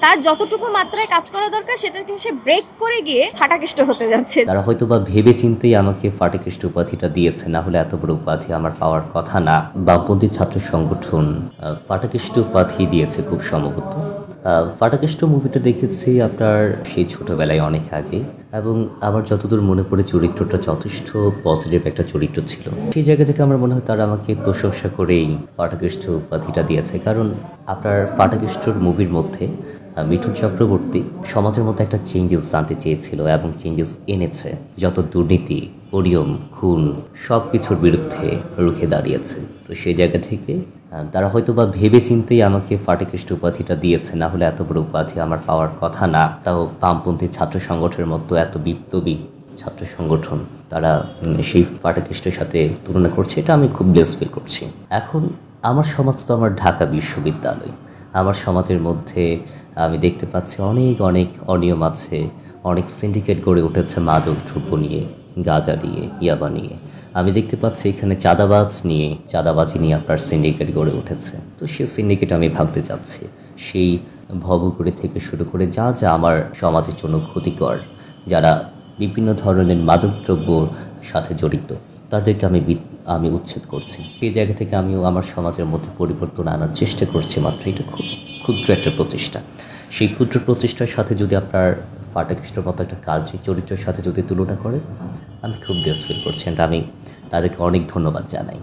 তার যতটুকু মাত্রায় কাজ করা দরকার সেটাকে সে ব্রেক করে গিয়ে ফাটাকেষ্ট হতে যাচ্ছে। তারা হয়তো বা ভেবে চিন্তেই আমাকে ফাটাকেষ্ট উপাধিটা দিয়েছে, না হলে এত বড় উপাধি আমার পাওয়ার কথা না। বামপন্থী ছাত্র সংগঠন ফাটাকেষ্ট উপাধি দিয়েছে খুব সম্ভবত। ফাটাকেষ্ট মুভিটা দেখেছি আপনার সেই ছোটবেলায় অনেক আগে, এবং আমার যতদূর মনে পড়ে চরিত্রটা যথেষ্ট পজিটিভ একটা চরিত্র ছিল। সেই জায়গা থেকে আমার মনে হয় তারা আমাকে প্রশংসা করেই ফাটাকেষ্ট উপাধিটা দিয়েছে। কারণ আপনার ফাটাকেষ্টর মুভির মধ্যে মিঠুন চক্রবর্তী সমাজের মধ্যে একটা চেঞ্জেস আনতে চেয়েছিল এবং চেঞ্জেস এনেছে। যত দুর্নীতি, অনিয়ম, খুন সব কিছুর বিরুদ্ধে রুখে দাঁড়িয়েছে। তো সেই জায়গা থেকে তারা হয়তো বা ভেবে চিন্তেই আমাকে ফাটাকেষ্ট উপাধিটা দিয়েছে, না হলে এত বড় উপাধি আমার পাওয়ার কথা না। তাও বামপন্থী ছাত্র সংগঠনের মতো এত বিপ্লবী ছাত্র সংগঠন তারা সেই ফাটাকেষ্টের সাথে তুলনা করছে, এটা আমি খুব ব্লেস ফিল করছি। এখন আমার সমাজ তো আমার ঢাকা বিশ্ববিদ্যালয়। আমার সমাজের মধ্যে আমি দেখতে পাচ্ছি অনেক অনেক অনিয়ম আছে, অনেক সিন্ডিকেট গড়ে উঠেছে মাদক দ্রব্য নিয়ে, গাঁজা দিয়ে, ইয়াবা নিয়ে। আমি দেখতে পাচ্ছি এখানে চাঁদাবাজি নিয়ে আপনার সিন্ডিকেট গড়ে উঠেছে। তো সেই সিন্ডিকেট আমি ভাঙতে চাচ্ছি। সেই ভবঘুরে থেকে শুরু করে যা যা আমার সমাজের জন্য ক্ষতিকর, যারা বিভিন্ন ধরনের মাদকদ্রব্যর সাথে জড়িত, তাদেরকে আমি উচ্ছেদ করছি। এই জায়গা থেকে আমিও আমার সমাজের মধ্যে পরিবর্তন আনার চেষ্টা করছি। মাত্র এটা খুব ক্ষুদ্র একটা প্রচেষ্টা। সেই ক্ষুদ্র প্রচেষ্টার সাথে যদি আপনার ফাটাকেষ্টর মতো একটা কালচার চরিত্রের সাথে যদি তুলনা করেন, আমি খুব বেস্ট ফিল করছি। আমি তাদেরকে অনেক ধন্যবাদ জানাই।